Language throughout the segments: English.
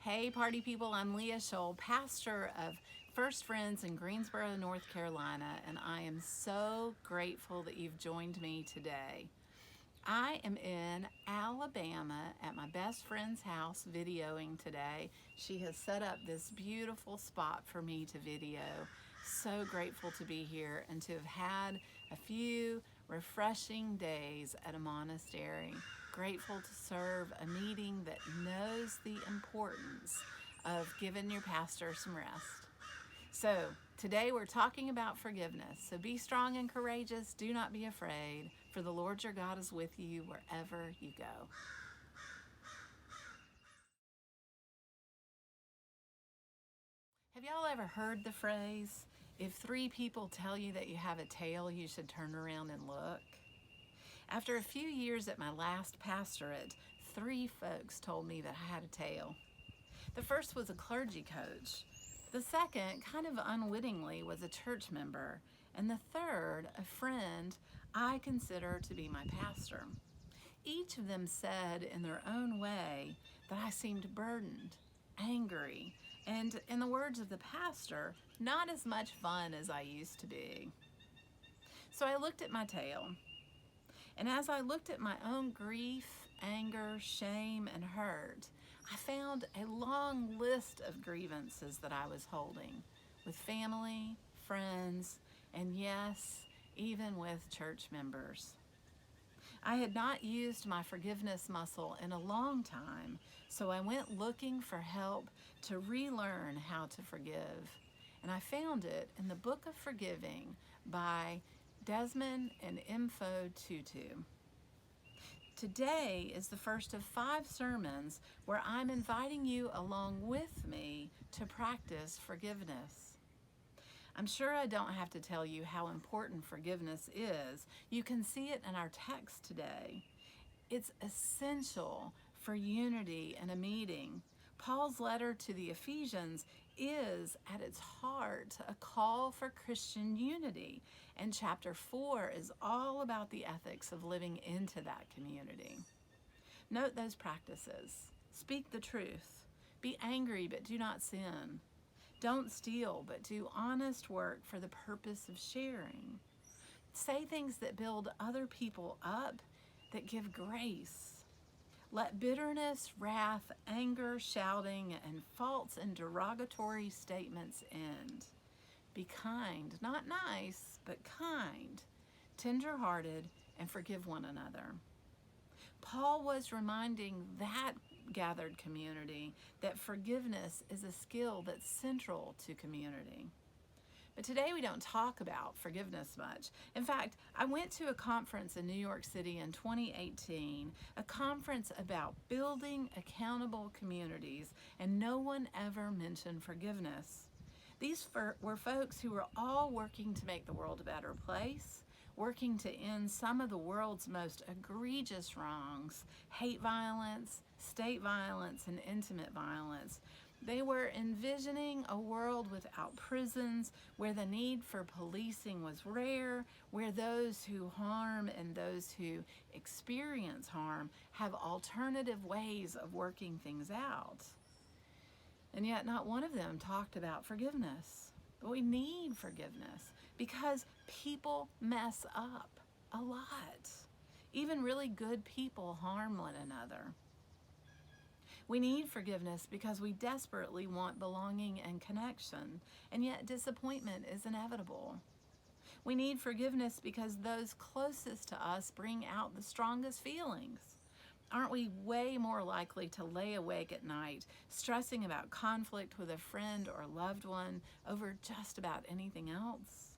Hey party people, I'm Lia Scholl, pastor of First Friends in Greensboro, North Carolina, and I am so grateful that you've joined me today. I am in Alabama at my best friend's house videoing today. She has set up this beautiful spot for me to video. So grateful to be here and to have had a few refreshing days at a monastery. Grateful to serve a meeting that knows the importance of giving your pastor some rest. So today we're talking about forgiveness. So be strong and courageous. Do not be afraid, for the Lord your God is with you wherever you go. Have y'all ever heard the phrase, if 3 people tell you that you have a tail, you should turn around and look? After a few years at my last pastorate, 3 folks told me that I had a tail. The first was a clergy coach. The second, kind of unwittingly, was a church member. And the third, a friend I consider to be my pastor. Each of them said in their own way that I seemed burdened, angry, and in the words of the pastor, not as much fun as I used to be. So I looked at my tail. And as I looked at my own grief, anger, shame, and hurt, I found a long list of grievances that I was holding with family, friends, and yes, even with church members. I had not used my forgiveness muscle in a long time, so I went looking for help to relearn how to forgive. And I found it in the Book of Forgiving by Desmond and Info Tutu. Today is the first of 5 sermons where I'm inviting you along with me to practice forgiveness. I'm sure I don't have to tell you how important forgiveness is. You can see it in our text today. It's essential for unity in a meeting. Paul's letter to the Ephesians is, at its heart, a call for Christian unity. And chapter 4 is all about the ethics of living into that community. Note those practices. Speak the truth. Be angry, but do not sin. Don't steal, but do honest work for the purpose of sharing. Say things that build other people up, that give grace. Let bitterness, wrath, anger, shouting, and false and derogatory statements end. Be kind, not nice, but kind, tender-hearted, and forgive one another. Paul was reminding that gathered community that forgiveness is a skill that's central to community. But today we don't talk about forgiveness much. In fact, I went to a conference in New York City in 2018, a conference about building accountable communities, and no one ever mentioned forgiveness. These were folks who were all working to make the world a better place, working to end some of the world's most egregious wrongs, hate violence, state violence, and intimate violence. They were envisioning a world without prisons, where the need for policing was rare, where those who harm and those who experience harm have alternative ways of working things out. And yet not one of them talked about forgiveness. But we need forgiveness because people mess up a lot. Even really good people harm one another. We need forgiveness because we desperately want belonging and connection, and yet disappointment is inevitable. We need forgiveness because those closest to us bring out the strongest feelings. Aren't we way more likely to lay awake at night, stressing about conflict with a friend or loved one over just about anything else?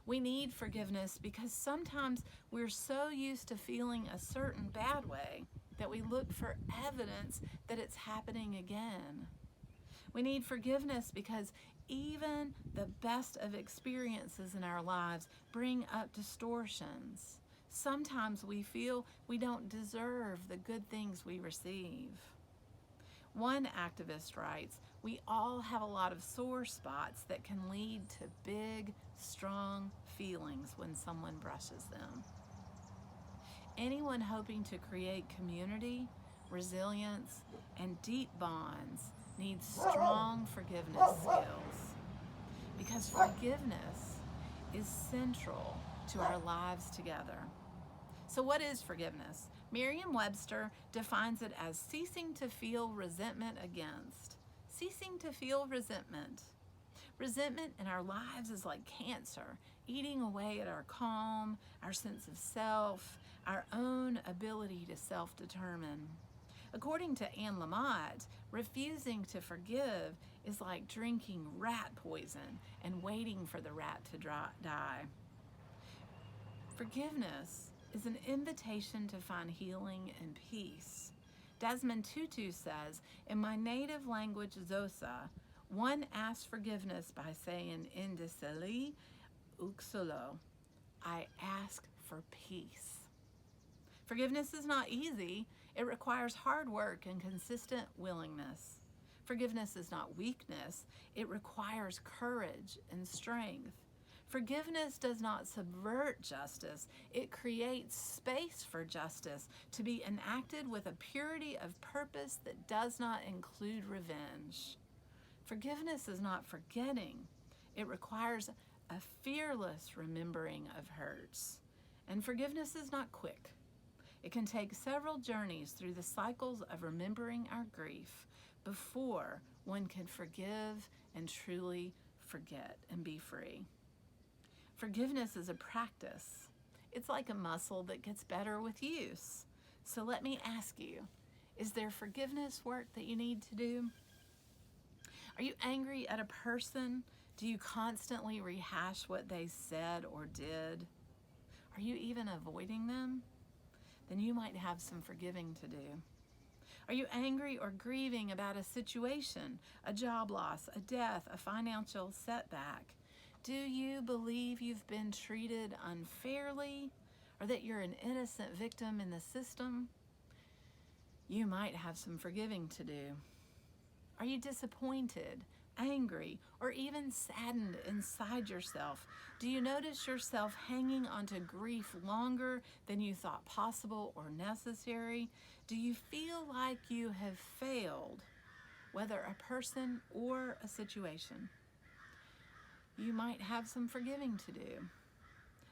We need forgiveness because sometimes we're so used to feeling a certain bad way that we look for evidence that it's happening again. We need forgiveness because even the best of experiences in our lives bring up distortions. Sometimes we feel we don't deserve the good things we receive. One activist writes, "We all have a lot of sore spots that can lead to big, strong feelings when someone brushes them." Anyone hoping to create community, resilience, and deep bonds needs strong forgiveness skills, because forgiveness is central to our lives together. So what is forgiveness? Merriam-Webster defines it as ceasing to feel resentment against. Ceasing to feel resentment. Resentment in our lives is like cancer, eating away at our calm, our sense of self, our own ability to self-determine. According to Anne Lamott, refusing to forgive is like drinking rat poison and waiting for the rat to die. Forgiveness is an invitation to find healing and peace. Desmond Tutu says, in my native language Xhosa, one asks forgiveness by saying, Indiseli uxolo, I ask for peace. Forgiveness is not easy. It requires hard work and consistent willingness. Forgiveness is not weakness. It requires courage and strength. Forgiveness does not subvert justice. It creates space for justice to be enacted with a purity of purpose that does not include revenge. Forgiveness is not forgetting. It requires a fearless remembering of hurts. And forgiveness is not quick. It can take several journeys through the cycles of remembering our grief before one can forgive and truly forget and be free. Forgiveness is a practice. It's like a muscle that gets better with use. So let me ask you, is there forgiveness work that you need to do? Are you angry at a person? Do you constantly rehash what they said or did? Are you even avoiding them? Then you might have some forgiving to do. Are you angry or grieving about a situation, a job loss, a death, a financial setback? Do you believe you've been treated unfairly or that you're an innocent victim in the system? You might have some forgiving to do. Are you disappointed, angry, or even saddened inside yourself? Do you notice yourself hanging onto grief longer than you thought possible or necessary? Do you feel like you have failed, whether a person or a situation? You might have some forgiving to do.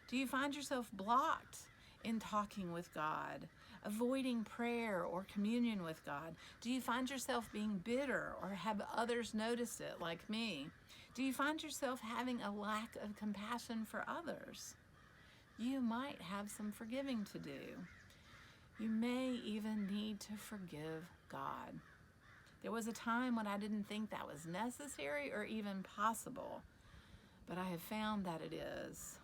Do you find yourself blocked in talking with God, avoiding prayer or communion with God? Do you find yourself being bitter or have others notice it, like me? Do you find yourself having a lack of compassion for others? You might have some forgiving to do. You may even need to forgive God. There was a time when I didn't think that was necessary or even possible, but I have found that it is.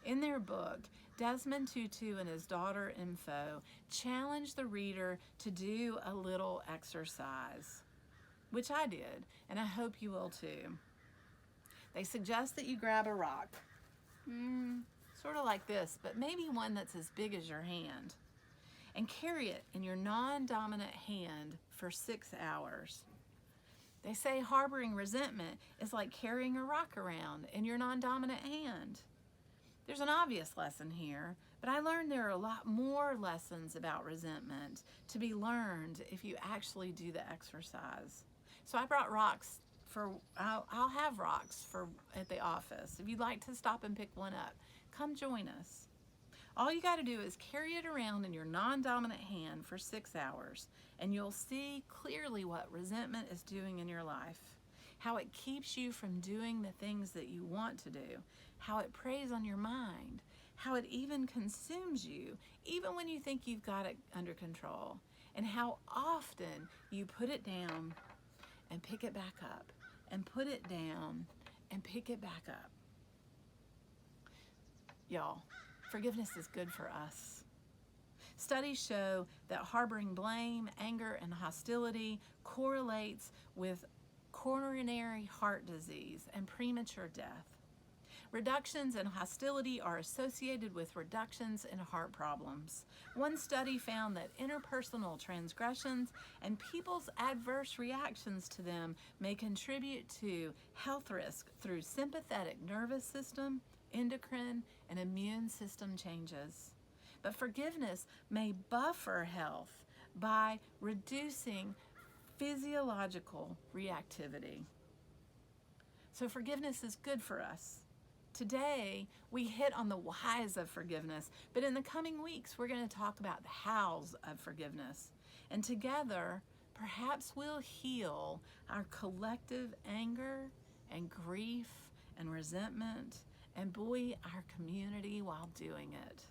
In their book, Desmond Tutu and his daughter Info challenged the reader to do a little exercise, which I did, and I hope you will too. They suggest that you grab a rock, sort of like this, but maybe one that's as big as your hand, and carry it in your non-dominant hand for 6 hours. They say harboring resentment is like carrying a rock around in your non-dominant hand. There's an obvious lesson here, but I learned there are a lot more lessons about resentment to be learned if you actually do the exercise. So I brought rocks I'll have rocks at the office. If you'd like to stop and pick one up, come join us. All you got to do is carry it around in your non-dominant hand for 6 hours, and you'll see clearly what resentment is doing in your life, how it keeps you from doing the things that you want to do, how it preys on your mind, how it even consumes you, even when you think you've got it under control, and how often you put it down and pick it back up, and put it down and pick it back up. Y'all, forgiveness is good for us. Studies show that harboring blame, anger, and hostility correlates with coronary heart disease and premature death. Reductions in hostility are associated with reductions in heart problems. One study found that interpersonal transgressions and people's adverse reactions to them may contribute to health risk through sympathetic nervous system, endocrine, and immune system changes. But forgiveness may buffer health by reducing physiological reactivity. So forgiveness is good for us. Today, we hit on the whys of forgiveness, but in the coming weeks, we're going to talk about the hows of forgiveness. And together, perhaps we'll heal our collective anger and grief and resentment and buoy our community while doing it.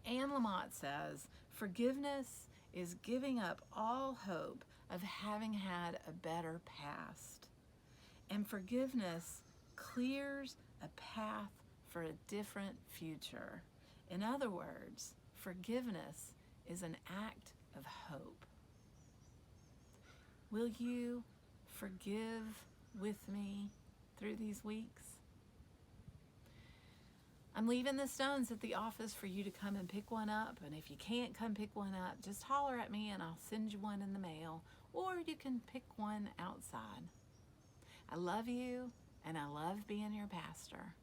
Anne Lamott says, forgiveness is giving up all hope of having had a better past. And forgiveness clears a path for a different future. In other words, forgiveness is an act of hope. Will you forgive with me through these weeks? I'm leaving the stones at the office for you to come and pick one up. And if you can't come pick one up, just holler at me and I'll send you one in the mail. Or you can pick one outside. I love you and I love being your pastor.